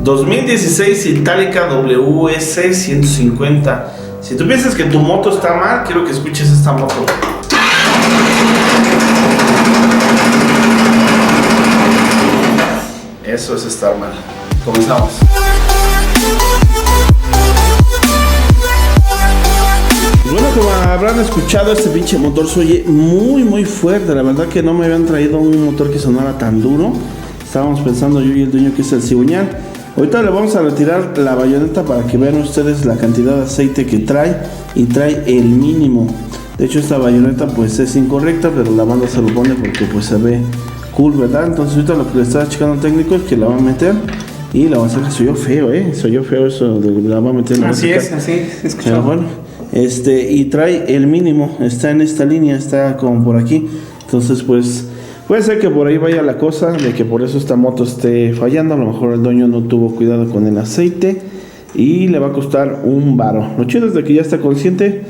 2016 Itálica WS 150. Si tú piensas que tu moto está mal, quiero que escuches esta moto. Eso es estar mal. Comenzamos. Bueno, como habrán escuchado, este pinche motor se oye muy fuerte. La verdad que no me habían traído un motor que sonara tan duro. Estábamos pensando yo y el dueño que es el cigüeñal. Ahorita le vamos a retirar la bayoneta para que vean ustedes la cantidad de aceite que trae. Y trae el mínimo. De hecho esta bayoneta pues es incorrecta, pero la banda se lo pone porque pues se ve cool, ¿verdad? Entonces ahorita lo que le está checando el técnico es que la va a meter. Y la va a hacer que soy yo feo, soy yo feo eso de la va a meter. Así es, pero bueno, y trae el mínimo, está en esta línea, está como por aquí. Entonces pues puede ser que por ahí vaya la cosa, de que por eso esta moto esté fallando. A lo mejor el dueño no tuvo cuidado con el aceite y le va a costar un varo. Lo chido es de que ya está consciente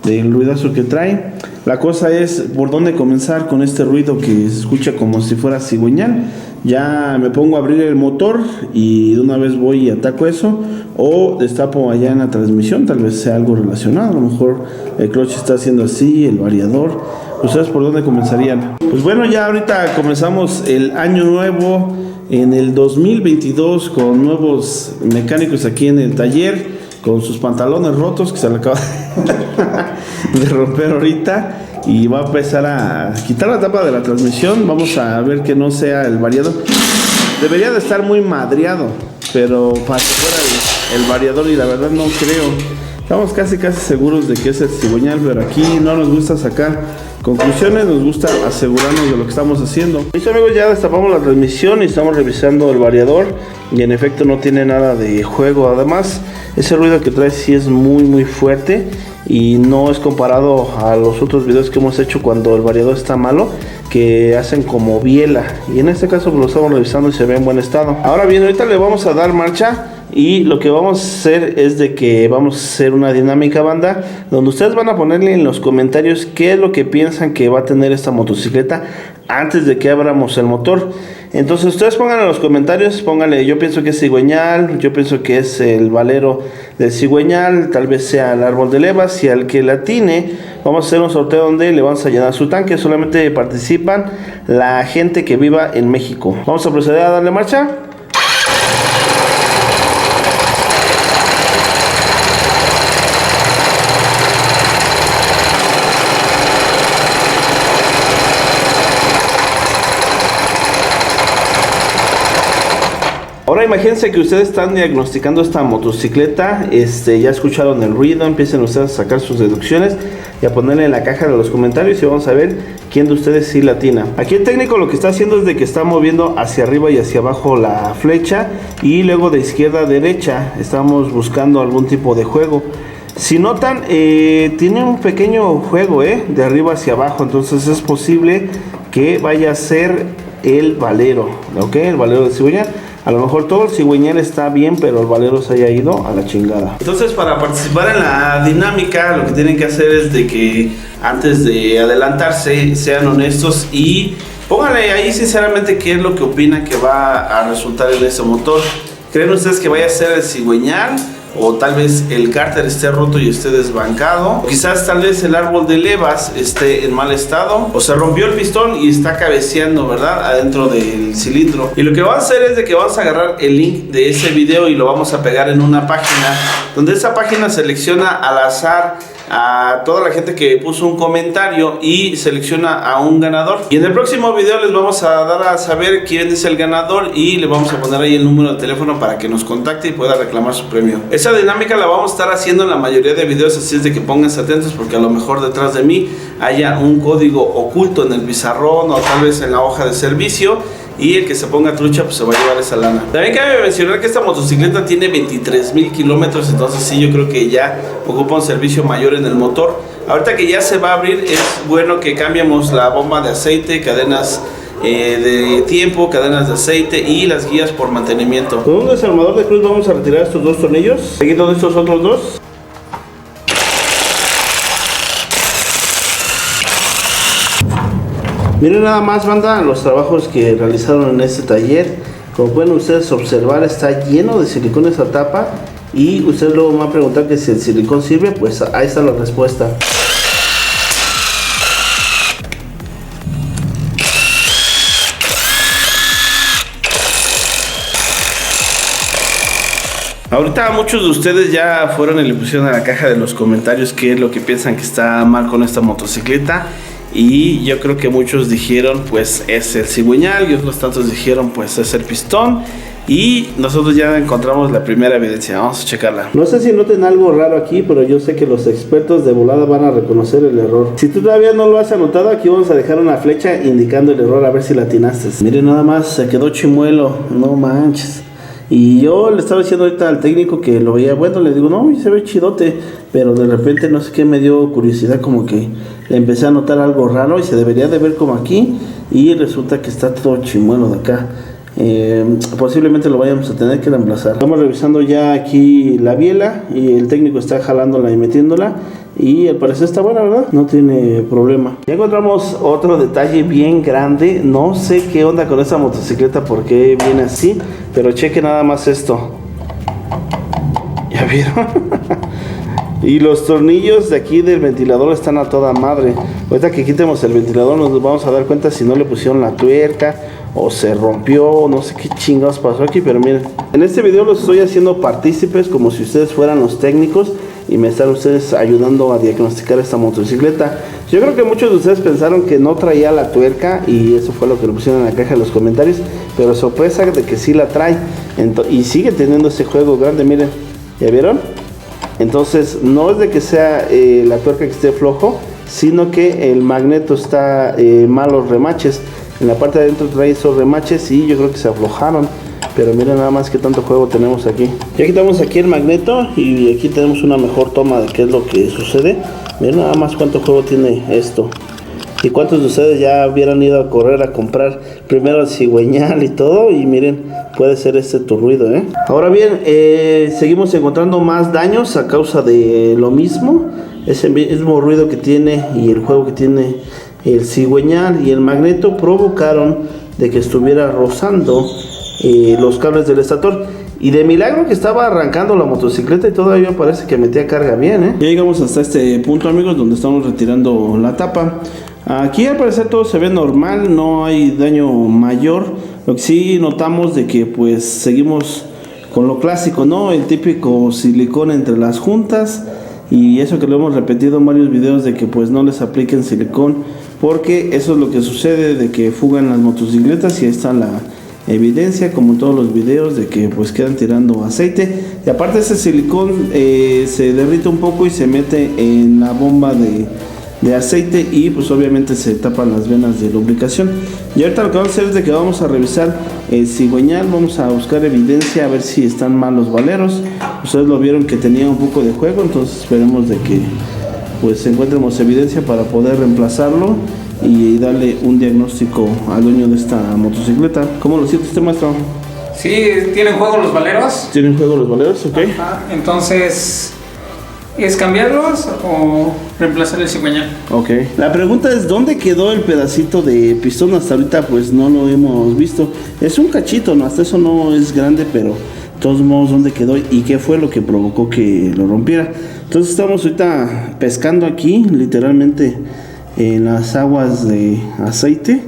del ruidazo que trae. La cosa es por dónde comenzar con este ruido que se escucha como si fuera cigüeñal. Ya me pongo a abrir el motor y de una vez voy y ataco eso, o destapo allá en la transmisión, tal vez sea algo relacionado. A lo mejor el clutch está haciendo así, el variador. ¿Ustedes por dónde comenzarían? Pues bueno, ya ahorita comenzamos el año nuevo en el 2022 con nuevos mecánicos aquí en el taller, con sus pantalones rotos que se le acaba de romper ahorita, y va a empezar a quitar la tapa de la transmisión. Vamos a ver que no sea el variador. Debería de estar muy madreado, pero para que fuera el variador, y la verdad no creo. Estamos casi seguros de que es el cigüeñal, pero aquí no nos gusta sacar conclusiones, nos gusta asegurarnos de lo que estamos haciendo. Listo amigos, ya destapamos la transmisión y estamos revisando el variador, y en efecto no tiene nada de juego. Además, ese ruido que trae sí es muy fuerte y no es comparado a los otros videos que hemos hecho cuando el variador está malo, que hacen como biela, y en este caso lo estamos revisando y se ve en buen estado. Ahora bien, ahorita le vamos a dar marcha. Y lo que vamos a hacer es de que vamos a hacer una dinámica, banda, donde ustedes van a ponerle en los comentarios qué es lo que piensan que va a tener esta motocicleta antes de que abramos el motor. Entonces ustedes pongan en los comentarios, pónganle: yo pienso que es cigüeñal, yo pienso que es el valero del cigüeñal, tal vez sea el árbol de levas, y al que la atine vamos a hacer un sorteo donde le vamos a llenar su tanque. Solamente participan la gente que viva en México. Vamos a proceder a darle marcha. Ahora imagínense que ustedes están diagnosticando esta motocicleta, ya escucharon el ruido, empiecen ustedes a sacar sus deducciones y a ponerle en la caja de los comentarios, y vamos a ver quién de ustedes sí latina. Aquí el técnico lo que está haciendo es de que está moviendo hacia arriba y hacia abajo la flecha, y luego de izquierda a derecha estamos buscando algún tipo de juego. Si notan, tiene un pequeño juego de arriba hacia abajo, entonces es posible que vaya a ser el valero, el valero de cigüeñal. A lo mejor todo el cigüeñal está bien, pero el valero se haya ido a la chingada. Entonces, para participar en la dinámica, lo que tienen que hacer es de que antes de adelantarse sean honestos y pónganle ahí sinceramente qué es lo que opinan que va a resultar en ese motor. ¿Creen ustedes que vaya a ser el cigüeñal? O tal vez el cárter esté roto y esté desbancado. O quizás tal vez el árbol de levas esté en mal estado. O se rompió el pistón y está cabeceando, ¿verdad? Adentro del cilindro. Y lo que vamos a hacer es de que vamos a agarrar el link de ese video y lo vamos a pegar en una página, donde esa página selecciona al azar a toda la gente que puso un comentario y selecciona a un ganador. Y en el próximo video les vamos a dar a saber quién es el ganador y le vamos a poner ahí el número de teléfono para que nos contacte y pueda reclamar su premio. Esa dinámica la vamos a estar haciendo en la mayoría de videos, así es de que pónganse atentos, porque a lo mejor detrás de mí haya un código oculto en el pizarrón o tal vez en la hoja de servicio, y el que se ponga trucha pues se va a llevar esa lana. También cabe mencionar que esta motocicleta tiene 23,000 kilómetros, entonces sí, yo creo que ya ocupa un servicio mayor en el motor. Ahorita que ya se va a abrir, es bueno que cambiemos la bomba de aceite, cadenas de tiempo, cadenas de aceite y las guías por mantenimiento. Con un desarmador de cruz vamos a retirar estos dos tornillos, seguido de estos otros dos. Miren nada más, banda, los trabajos que realizaron en este taller. Como pueden ustedes observar, está lleno de silicón esa tapa. Y ustedes luego me van a preguntar que si el silicón sirve, pues ahí está la respuesta. Ahorita muchos de ustedes ya fueron y le pusieron a la caja de los comentarios qué es lo que piensan que está mal con esta motocicleta. Y yo creo que muchos dijeron pues es el cigüeñal, y otros tantos dijeron pues es el pistón. Y nosotros ya encontramos la primera evidencia, vamos a checarla. No sé si noten algo raro aquí, pero yo sé que los expertos de volada van a reconocer el error. Si tú todavía no lo has anotado, aquí vamos a dejar una flecha indicando el error, a ver si la atinaste. Miren nada más, se quedó chimuelo, no manches. Y yo le estaba diciendo ahorita al técnico que lo veía bueno, le digo, no, se ve chidote. Pero de repente no sé qué me dio curiosidad, como que le empecé a notar algo raro y se debería de ver como aquí. Y resulta que está todo chimuelo de acá. Posiblemente lo vayamos a tener que reemplazar. Estamos revisando ya aquí la biela y el técnico está jalándola y metiéndola, y al parecer está buena, ¿verdad? No tiene problema. Ya encontramos otro detalle bien grande. No sé qué onda con esta motocicleta, por qué viene así, pero cheque nada más esto. ¿Ya vieron? Y los tornillos de aquí del ventilador están a toda madre. Ahorita que quitemos el ventilador nos vamos a dar cuenta si no le pusieron la tuerca o se rompió, no sé qué chingados pasó aquí. Pero miren, en este video los estoy haciendo partícipes como si ustedes fueran los técnicos y me están ustedes ayudando a diagnosticar esta motocicleta. Yo creo que muchos de ustedes pensaron que no traía la tuerca y eso fue lo que le pusieron en la caja de los comentarios, pero sorpresa de que sí la trae. Y sigue teniendo ese juego grande, miren, ¿ya vieron? Entonces no es de que sea la tuerca que esté flojo, sino que el magneto está malos remaches. En la parte de adentro trae esos remaches y yo creo que se aflojaron. Pero miren nada más que tanto juego tenemos aquí. Ya quitamos aquí el magneto y aquí tenemos una mejor toma de qué es lo que sucede. Miren nada más cuánto juego tiene esto. Y cuántos de ustedes ya hubieran ido a correr a comprar primero el cigüeñal y todo. Y miren, puede ser tu ruido, ¿eh? Ahora bien, seguimos encontrando más daños a causa de lo mismo. Ese mismo ruido que tiene y el juego que tiene el cigüeñal y el magneto provocaron de que estuviera rozando los cables del estator. Y de milagro que estaba arrancando la motocicleta y todavía parece que metía carga bien, ¿eh? Ya llegamos hasta este punto, amigos, donde estamos retirando la tapa. Aquí al parecer todo se ve normal, no hay daño mayor. Lo que sí notamos de que pues seguimos con lo clásico, ¿no? El típico silicón entre las juntas. Y eso que lo hemos repetido en varios videos, de que pues no les apliquen silicón, porque eso es lo que sucede, de que fugan las motocicletas. Y ahí está la evidencia, como en todos los videos, de que pues quedan tirando aceite. Y aparte ese silicón se derrite un poco y se mete en la bomba de aceite, y pues obviamente se tapan las venas de lubricación. Y ahorita lo que vamos a hacer es de que vamos a revisar el cigüeñal, vamos a buscar evidencia a ver si están mal los valeros. Ustedes lo vieron que tenía un poco de juego, entonces esperemos de que pues encontremos evidencia para poder reemplazarlo y darle un diagnóstico al dueño de esta motocicleta. ¿Cómo lo siente usted, maestro? Sí, ¿tienen juego los valeros? ¿Tienen juego los valeros? Ok. Ajá, entonces, ¿es cambiarlos o reemplazar el cigüeñal? Ok. La pregunta es, ¿dónde quedó el pedacito de pistón? Hasta ahorita pues no lo hemos visto. Es un cachito, ¿no? Hasta eso no es grande, pero de todos modos, ¿dónde quedó? ¿Y qué fue lo que provocó que lo rompiera? Entonces estamos ahorita pescando aquí, literalmente en las aguas de aceite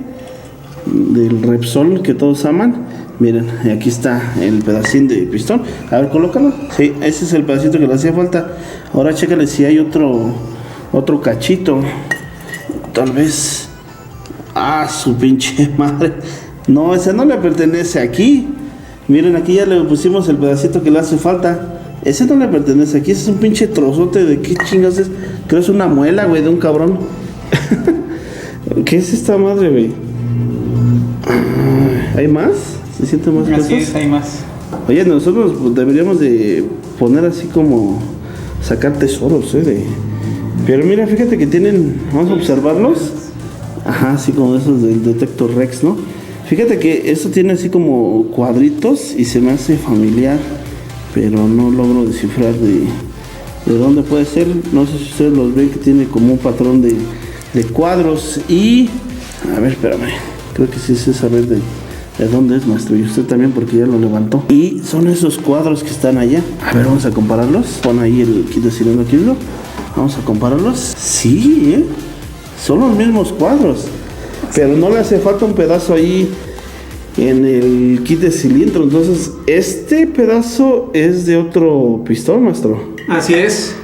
del Repsol que todos aman. Miren, aquí está el pedacín de pistón. A ver, colócalo. Sí, ese es el pedacito que le hacía falta. Ahora chécale si hay otro cachito. Tal vez. Ah, su pinche madre. No, ese no le pertenece aquí. Miren, aquí ya le pusimos el pedacito que le hace falta. Ese no le pertenece aquí. Ese es un pinche trozote de qué chingas es. Creo que es una muela, güey, de un cabrón. ¿Qué es esta madre, güey? ¿Hay más? ¿Se sienten más cosas? Así es, hay más. Oye, nosotros deberíamos de poner así como sacar tesoros, Pero mira, fíjate que tienen, vamos a observarlos. Ajá, así como esos del Detector Rex, ¿no? Fíjate que esto tiene así como cuadritos y se me hace familiar, pero no logro descifrar de dónde puede ser. No sé si ustedes los ven, que tiene como un patrón de cuadros. Y a ver, espérame, creo que sí es esa red ¿De dónde es, maestro? Y usted también, porque ya lo levantó. Y son esos cuadros que están allá. A ver, vamos a compararlos. Pon ahí el kit de cilindro aquí. Vamos a compararlos. Sí, son los mismos cuadros. Pero no le hace falta un pedazo ahí en el kit de cilindro. Entonces, este pedazo es de otro pistón, maestro. Así es.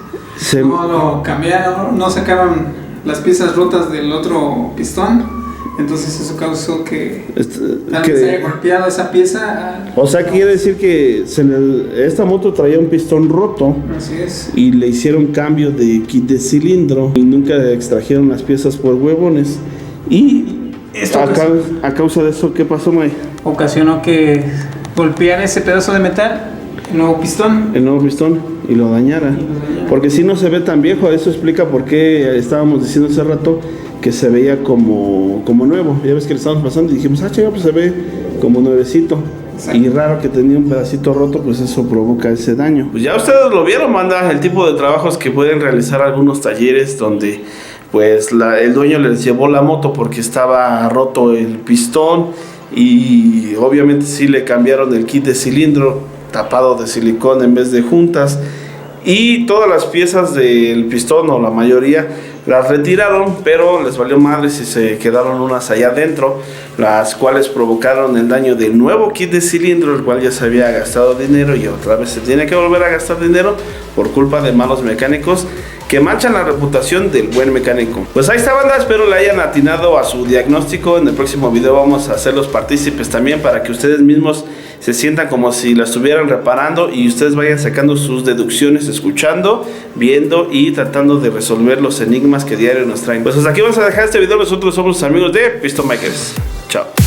No lo cambiaron, no sacaron las piezas rotas del otro pistón. Entonces eso causó que se haya golpeado esa pieza. O sea, quiere decir que esta moto traía un pistón roto. Así es. Y le hicieron cambio de kit de cilindro y nunca extrajeron las piezas por huevones. Y a causa de eso, ¿qué pasó, May? Ocasionó que golpeara ese pedazo de metal, el nuevo pistón, y lo dañara. Porque si no se ve tan viejo. Eso explica por qué estábamos diciendo hace rato que se veía como nuevo. Ya ves que le estábamos pasando y dijimos, chica, pues se ve como nuevecito. Exacto. Y raro que tenía un pedacito roto, pues eso provoca ese daño. Pues ya ustedes lo vieron, manda, el tipo de trabajos que pueden realizar algunos talleres donde pues el dueño les llevó la moto porque estaba roto el pistón y obviamente sí le cambiaron el kit de cilindro tapado de silicón en vez de juntas, y todas las piezas del pistón, o la mayoría, las retiraron, pero les valió madres y se quedaron unas allá adentro, las cuales provocaron el daño del nuevo kit de cilindro, el cual ya se había gastado dinero y otra vez se tiene que volver a gastar dinero por culpa de malos mecánicos que manchan la reputación del buen mecánico. Pues ahí está, banda, espero le hayan atinado a su diagnóstico. En el próximo video vamos a hacerlos partícipes también para que ustedes mismos se sientan como si la estuvieran reparando y ustedes vayan sacando sus deducciones, escuchando, viendo y tratando de resolver los enigmas que diario nos traen. Pues hasta aquí vamos a dejar este video. Nosotros somos amigos de Piston Makers. Chao.